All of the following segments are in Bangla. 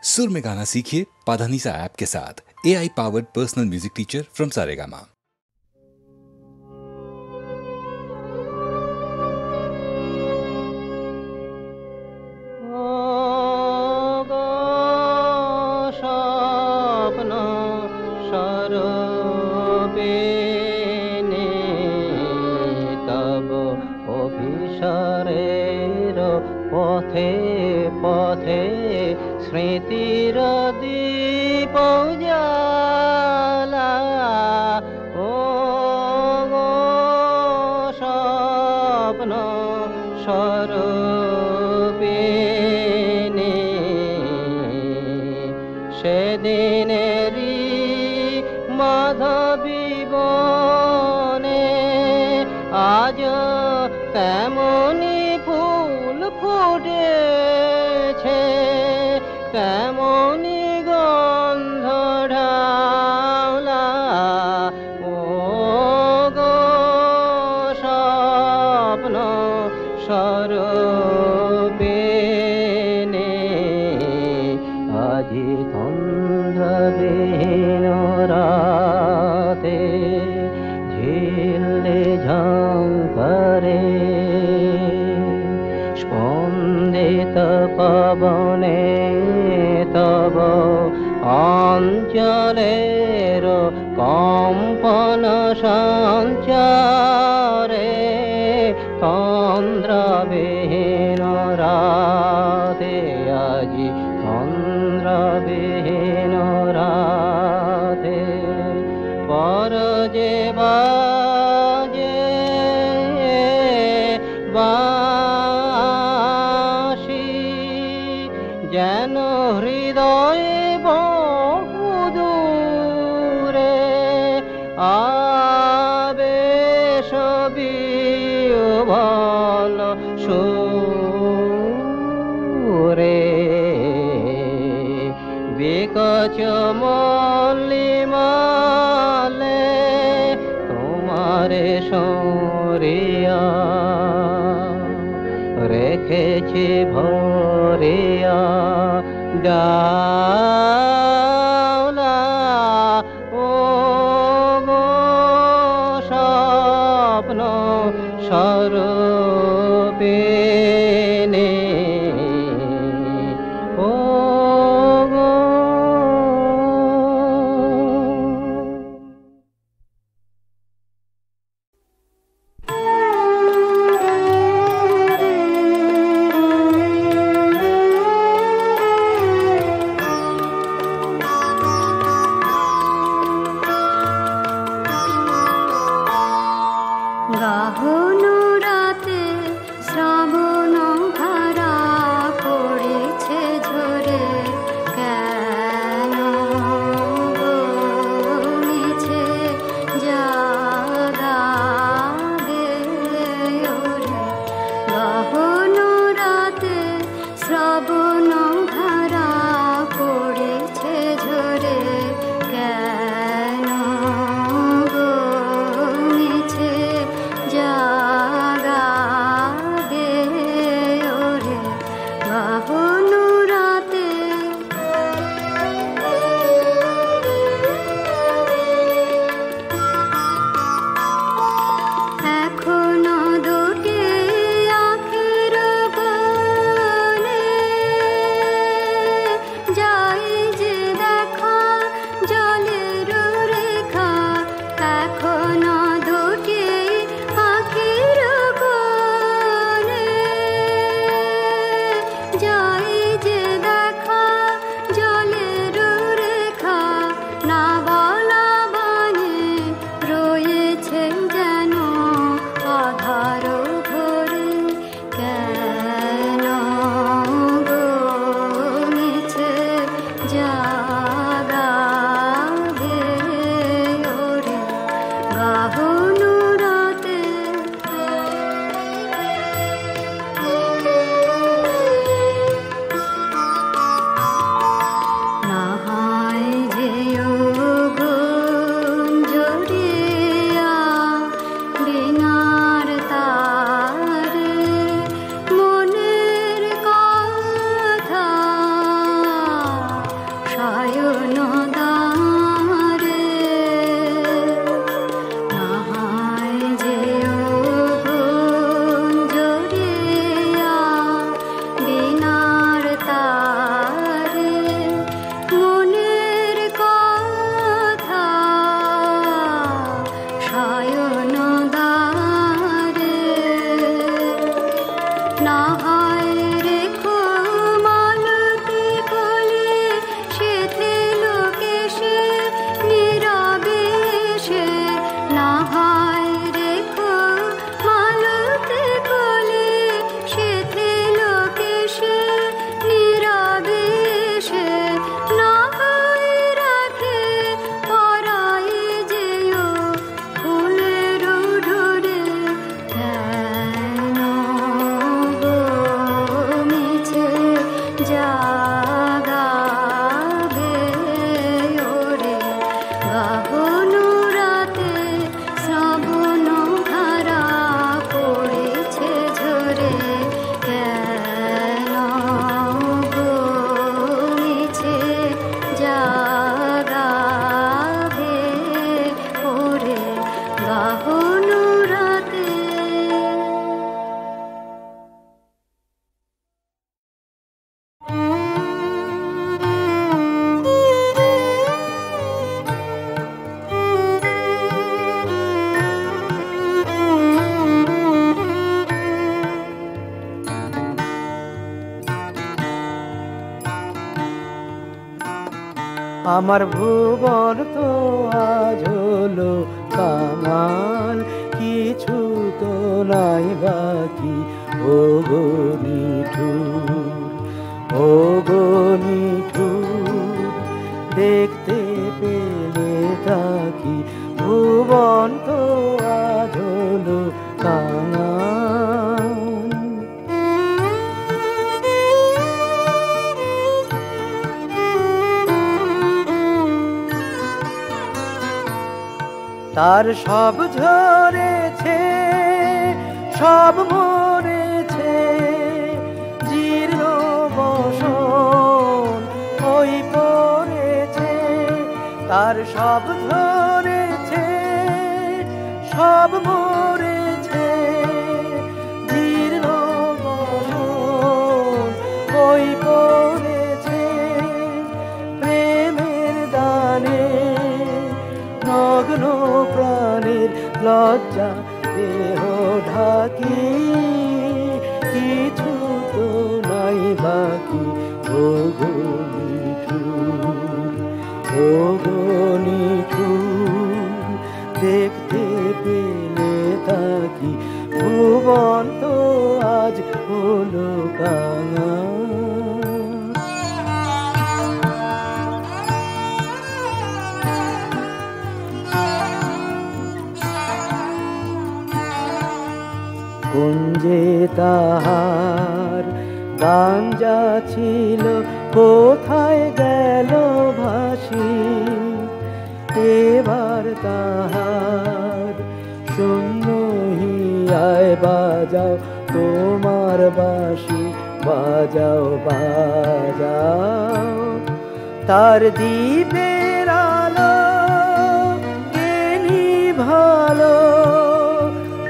सुर में गाना सीखिए पाधानीसा ऐप के साथ। AI powered personal music teacher from Saregama. পথে পথে স্মৃতির দীপ জ্বালা ও গো স্বপ্ন স্বরূপিণী সেদিনেরই মাধবী বনে আজ তেমনি ফুল ফুটেছে, কেমনি গন্ধ ঢালা ও গো স্বপ্ন স্বরূপিণী আজি তন্দ্রবিহীন রাতে ঝিল্লি ঝঙ্কারে স্পন্দিত পবনে তব অঞ্চলের কম্পন সঞ্চারে তন্দ্রবিহীন রাতে আজি তন্দ্রবিহীন রাতে পর যে বাজে বাঁশি যেন হৃদয়ে বহুদূরে আবেশ বিহ্বল সুরে বিকচ মল্লিমালে তোমারে সরিয়া রেখেছি ভরিয়া ডালা ও গো স্বপ্ন স্বরূপিণী ও গো। আমার ভুবন তো আজ হলো কাঙাল, কিছু তো নাই বাকি। ও গো নিঠুর, ও গো নিঠুর, দেখতে পেলে তাকি ভুবন তো আজ হলো কাঙাল। তার সব ঝরেছে, সব মরেছে, জীর্ণ বসন ওই পড়েছে। তার সব ঝরেছে, সব মরেছে, জীর্ণ বসন ওই পড়েছে। প্রেমের দানে নগ্ন প্রাণের লজ্জা দেহ ঢাকি, কিছু তো নাই বাকি। ও গো নিঠুর, ও গো নিঠুর, দেখতে পেলে তাকি ভুবন তো আজ হলো কাঙাল। কুঞ্জে তাহার গাঞ্জা ছিল, কোথায় গেল ভাসি। এবার তাহার শূন্য হিয়ায় বাজাও তোমার বাঁশি, বাজাও বাজাও। তার দ্বীপের আলো কে নিভালো,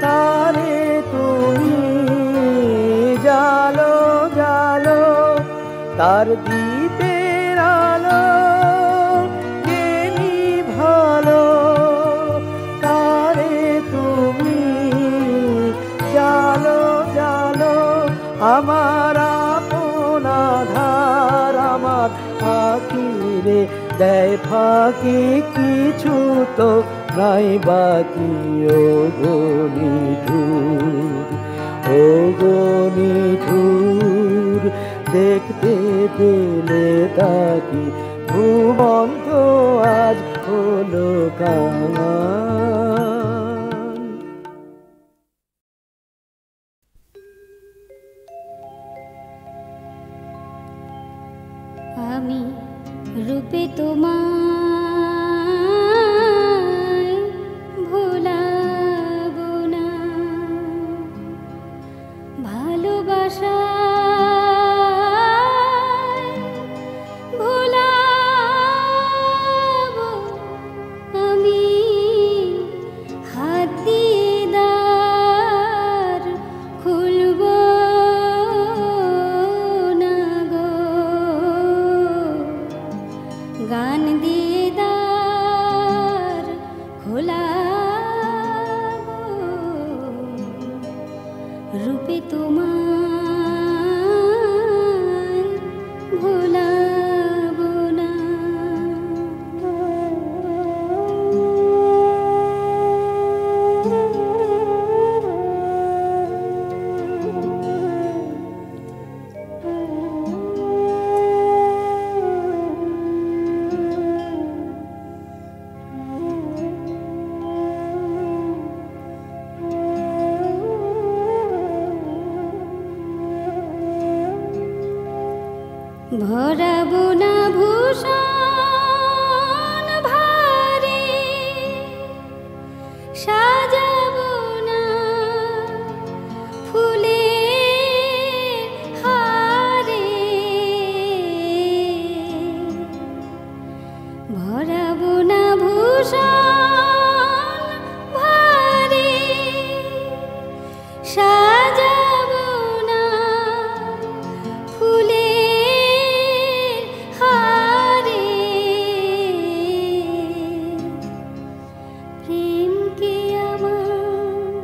তারে তুমি জালো জালো। তার দ্বীপের আলো কে নিভালো, তারে তুমি জালো জালো। আমার আপন আধার আমার আখিরে দেয় ফাঁকি, কিছু তো নাই বাকি। ও গো নিঠুর, ও গো নিঠুর, দেখতে পেলে তাকি ভুবন তো আজ হলো কাঙাল। আমি রূপে তোমায় ভোলাবো না, ভালোবাসায় ভোলাবো আমি। হাত দিয়ে দ্বার খুলবো না গো, গান দিয়ে দ্বার খোলাবো। রূপে তোমায় ভোলাবো না। ভরাবো না ভূষণ ভারে, সাজাবো না ফুলের হারে। ভরাবো না ভূষণ ভারে, সাজাবো না ফুলের হারে। প্রেমকে আমার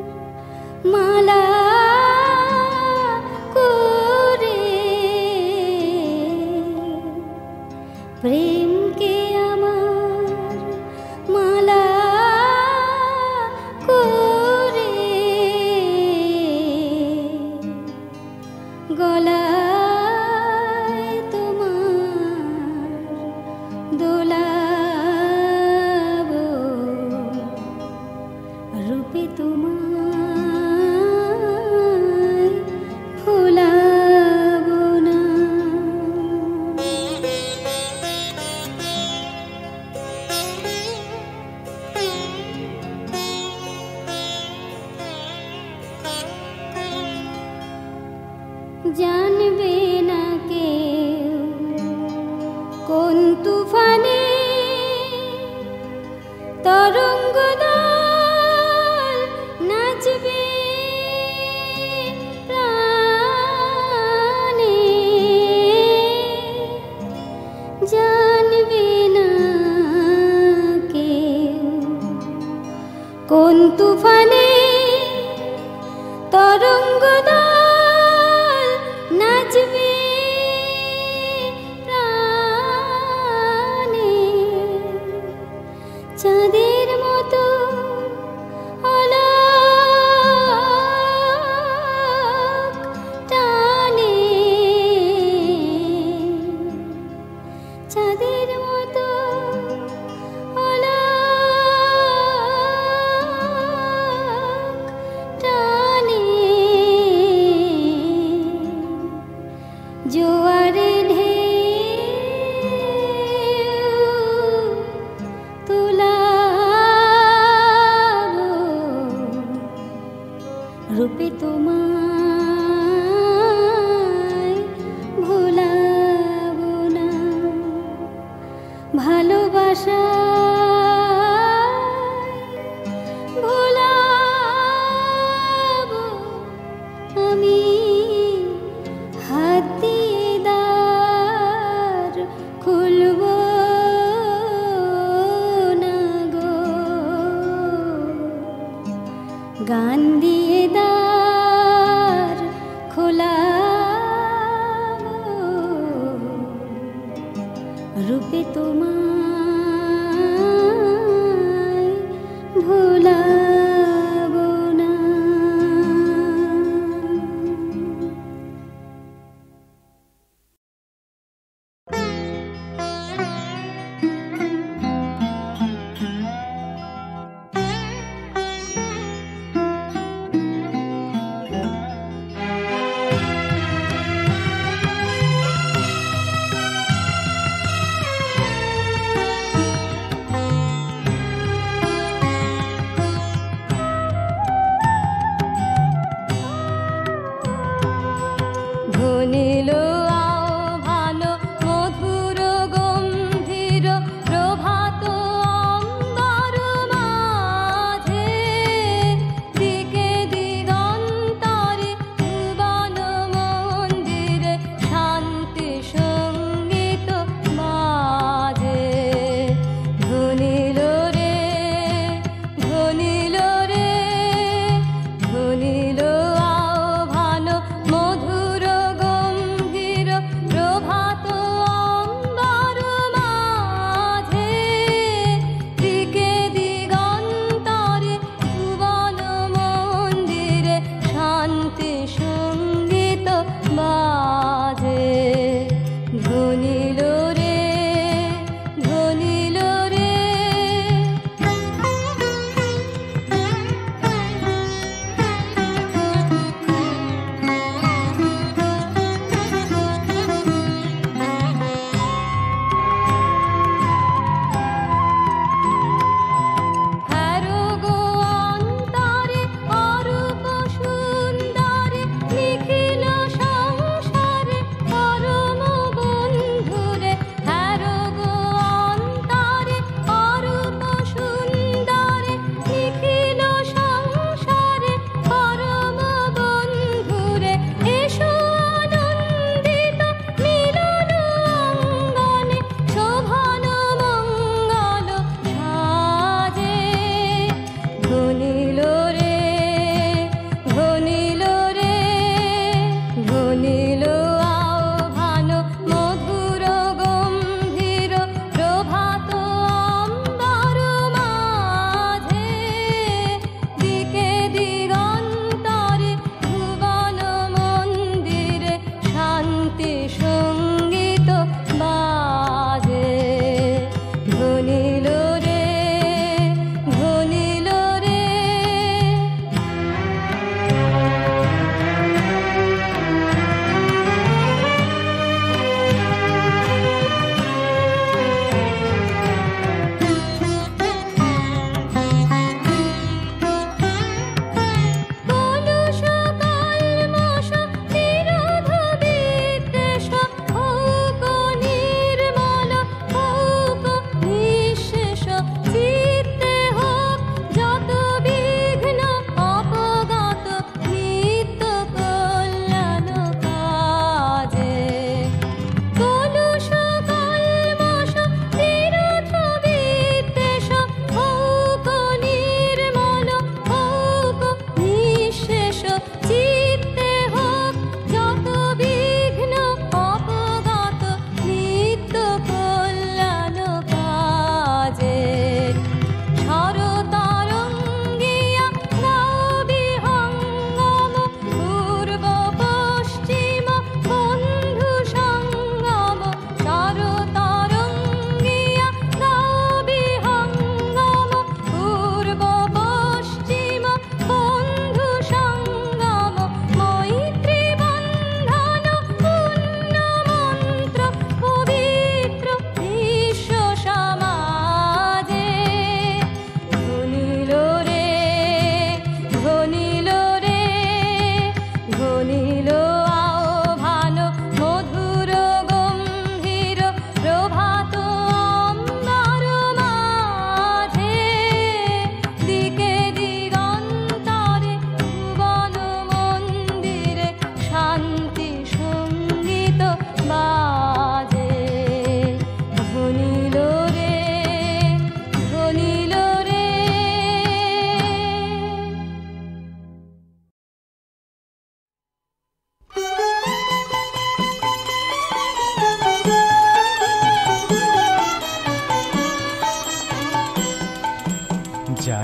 মালা করে, প্রেমকে তুফানে তরঙ্গ দল নাচবে প্রাণে, জানবে না কেউ কোন তুফানে তরঙ্গ দল নাচবে প্রাণে। চাঁদের মতো অলোক টানে, চাঁদের মতো অলোক টানে। জোয়ারে ঢেউ তোলাবো, রূপে তোমায় ভোলাবো না। ভালোবাসা ভোলাবো আমি, হাত দিয়ে দ্বার খুলবো না গো। গান দিয়ে দ্বার খোলাবো, রূপে তোমায় ভোলাবো না।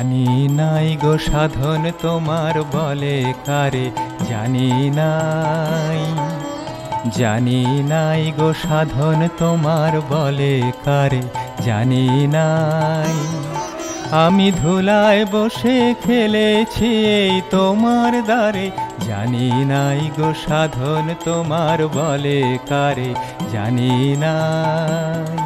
জানি নাই গো সাধন তোমার বলে কারে, জানি নাই, জানি নাই গো সাধন তোমার বলে কারে, জানি নাই। আমি ধুলায় বসে খেলেছি এই তোমার দ্বারে, জানি নাই গো সাধন তোমার বলে কারে, জানি নাই।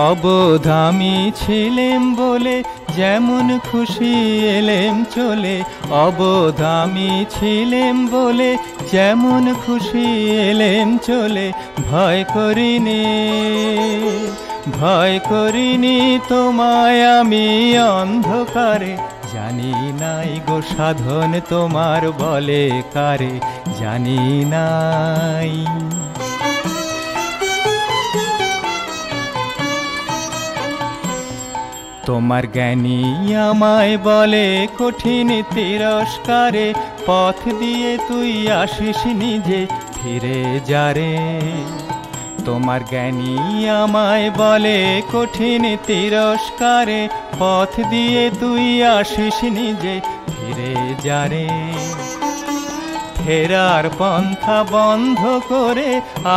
অবোধ আমি ছিলেম বলে যেমন খুশি এলেম চলে, অবোধ আমি ছিলেম বলে যেমন খুশি এলেম চলে। ভয় করিনি, ভয় করিনি তোমায় আমি অন্ধকারে, জানি নাই গো সাধন তোমার বলে কারে, জানি নাই। তোমার জ্ঞানী আমায় বলে কঠিন তিরস্কারে, পথ দিয়ে তুই আসিস নিজে ফিরে যারে। তোমার জ্ঞানী আমায় বলে কঠিন তিরস্কারে, পথ দিয়ে তুই আসিস নিজে ফিরে যারে। ফেরার পন্থা বন্ধ করে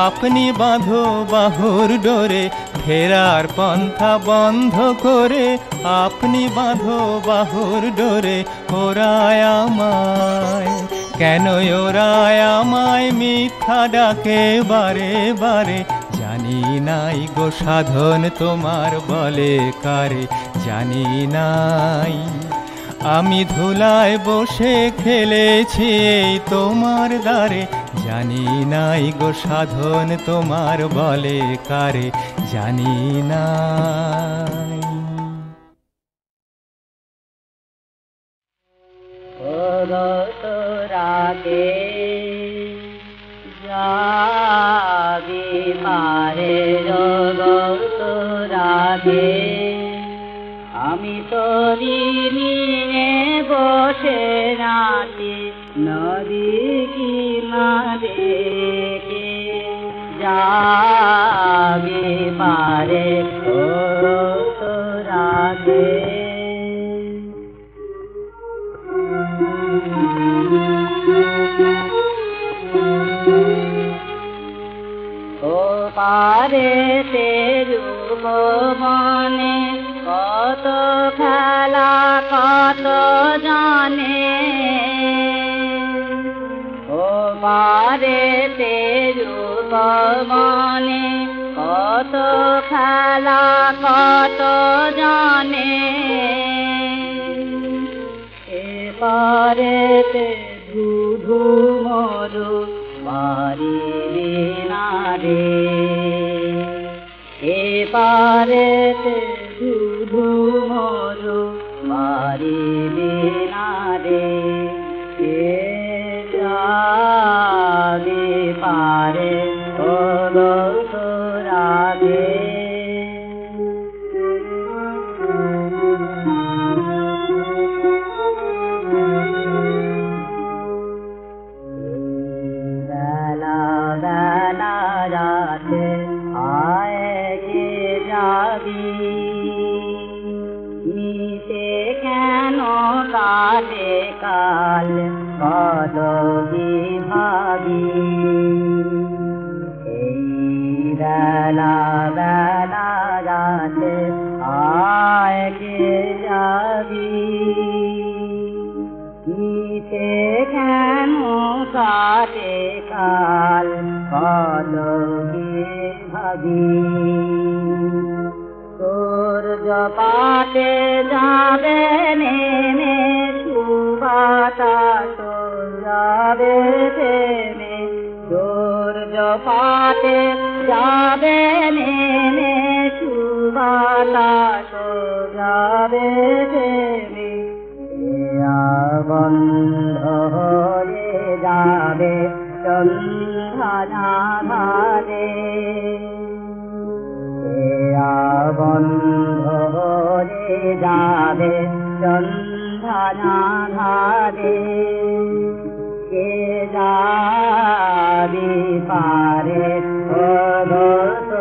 আপনি বাঁধো বাহুর ডোরে, ফেরার পন্থা বন্ধ করে আপনি বাঁধো বাহুর ডোরে। ওরায় আমায় কেন, ওরায় আমায় মিথ্যা ডাকে বারে বারে, জানি নাই গো সাধন তোমার বলে কারে, জানি নাই। আমি ধুলায় বসে খেলেছি এই তোমার দ্বারে, জানি নাই গো সাধন তোমার বলে কারে, জানি নাই। রাগে যাবি পারে জগত রাগে, আমি তোরি নিয়ে বসে নাচি নদী কিনারে, যাবি পারে রাগে। ও পারে সে রূপ মনে কত খেলা কত জানে, ও পারে সে রূপ মনে কত খেলা কত জানে। এপারেতে ধুধু মরু পারিবি না রে, এপারেতে ধুধু মরু পারিবি না রে। এ যাবি পারে জগত রাগে, বেলা বেলা রাতে আয় কে যাবি, নিতে কেন কাটে কাল কত কি ভাবি। এই বেলা বেলা রাতে আয় কে যাবি, নিতে কেন কাটে কাল কত কি ভাবি। সূর্য পাতে যাবে নেমে সুবাতাস যাবে থেমে, সূর্য পাতে যাবে নেমে সুবাতাস যাবে থেমে। বন্ধ হয়ে যাবে সন্ধ্যা নাধারে, বন্ধ হয়ে যাবে সন্ধ্যা নাধারে। কে যাবি পারে জগত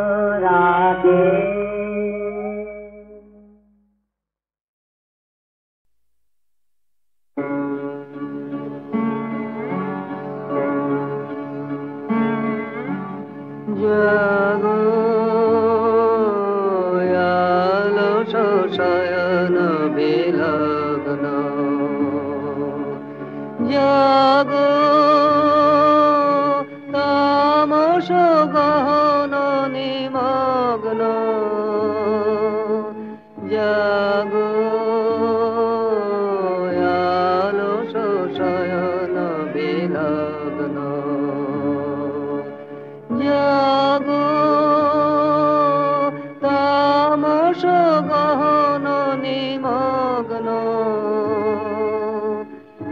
গহন নিমগ্ন জাগো আলস শয়ন বিলগ্ন জাগো তামস গহন নিমগ্ন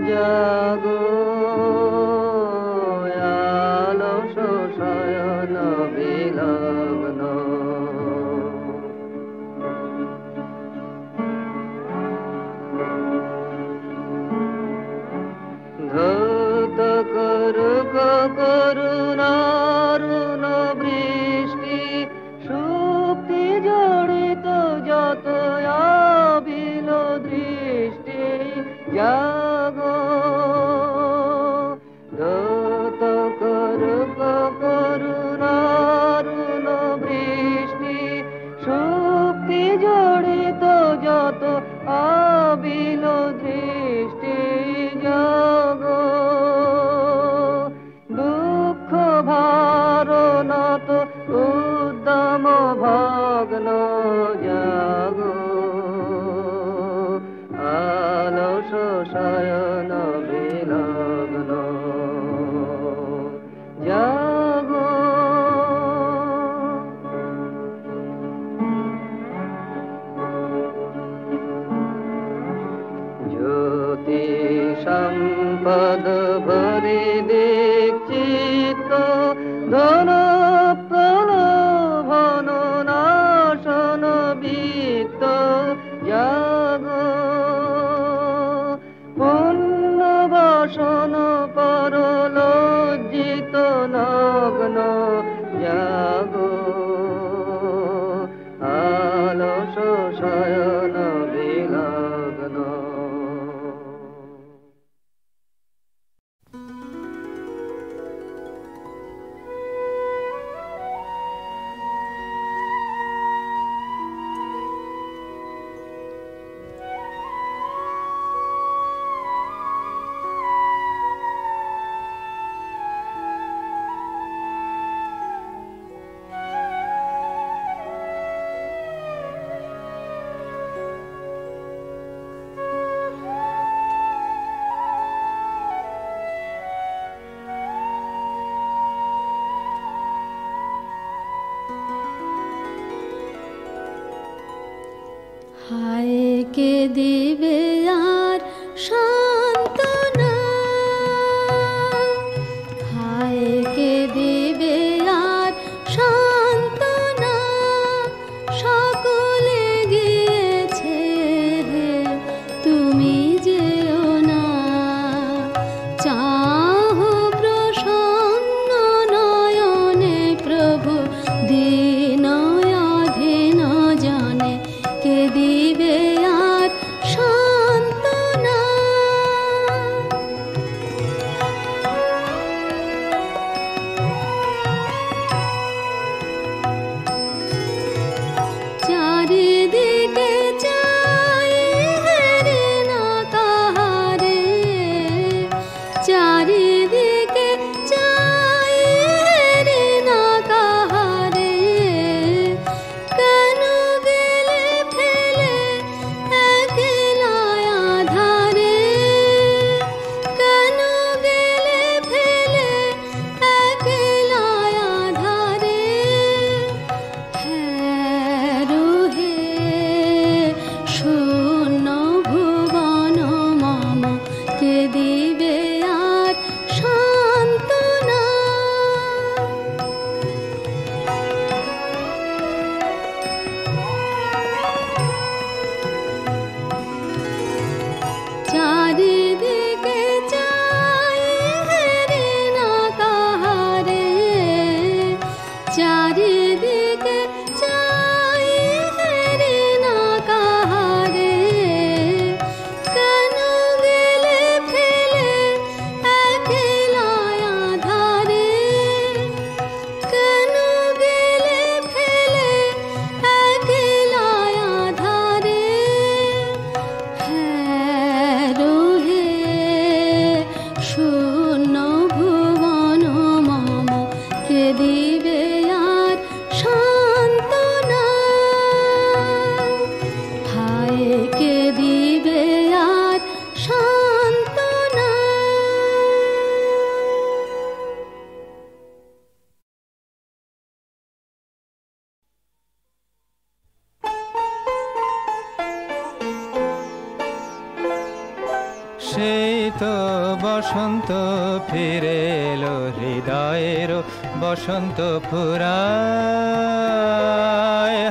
জাগো আলস শয়ন বিলগ্ন ধৌত করুক করুণারুণ বৃষ্টি শক্তি জড়িত যত আবিল দৃষ্টি জাগো ধৌত করুক করুণারুণ বৃষ্টি শক্তি জড়িত যত আবিল দৃষ্টি জাগো দুঃখ ভারনত উদ্যম ভগ্ন জাগো আলস শয়ন বিলগ্ন জাগো জ্যোতি সম্পদ ভরি দীক্ষিত ধন প্রলোভন নাশন বিত্ত জাগো পুণ্য বাসন পরলজ্জিত নগ্ন জাগো আলস শয়ন বিলগ্ন হায় কে দিবে আর সান্ত্বনা, হায় কে দিবে আর সান্ত্বনা, সকলে গিয়েছে তুমি যেও না, চাহো প্রসন্ন নয়নে প্রভু দীন অধীন জনে কে দিবে আর তো বসন্ত ফিরে এলো, হৃদয়ের বসন্ত ফুরায়।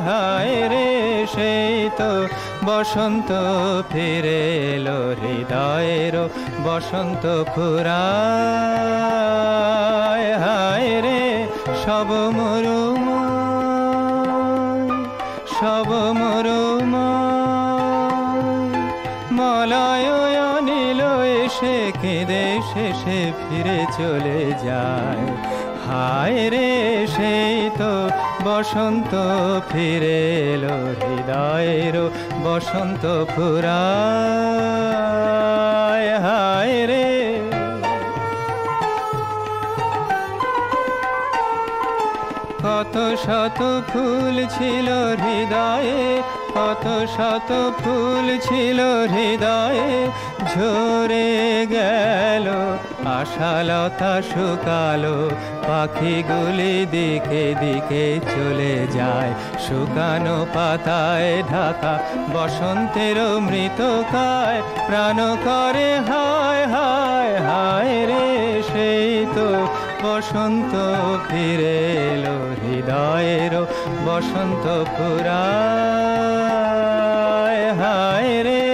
হায় রে সেই তো বসন্ত ফিরে এলো, হৃদয়ের বসন্ত ফুরায়। হায় রে সব মরুময়, সব মরুময়, মলয় অনিল এসে কেঁদে শেষে ফিরে চলে যায়। হায় রে সেই তো বসন্ত ফিরে এলো, হৃদয়ের বসন্ত ফুরায়। হায় রে কত শত ফুল ছিল হৃদয়ে, কত শত ফুল ছিল হৃদয়ে, ঝরে গেল আশালতা শুকালো, পাখিগুলি দিকে দিকে চলে যায়। শুকানো পাতায় ঢাকা বসন্তের মৃতকায়, প্রাণ করে হায় হায়। হায় রে সেই তো বসন্ত ফিরে এলো, হৃদয়ের বসন্ত ফুরায়। হায় রে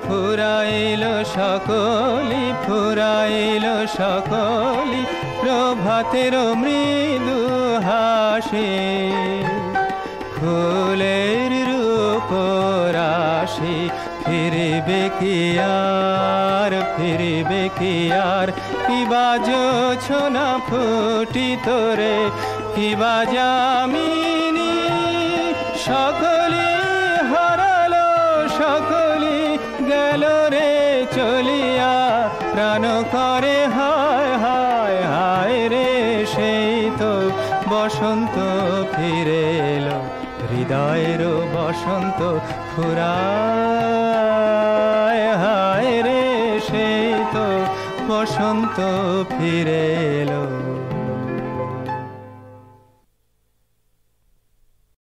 ফুরাইল সকলি, ফুরাইল সকলি, প্রভাতের মৃদু হাসি, ফুলের রূপ রাশি। ফিরিবে কি আর, ফিরিবে কি আর, কিবা জোছনা ফুটিত রে, কিবা যামিনী। সকলি হারালো, সকলি গেল রে চলিয়া, প্রাণ করে হায় হায়। হায় রে সেই তো বসন্ত ফিরে এলো, হৃদয়ের বসন্ত ফুরায়। হায় রে সেই তো বসন্ত ফিরে এলো।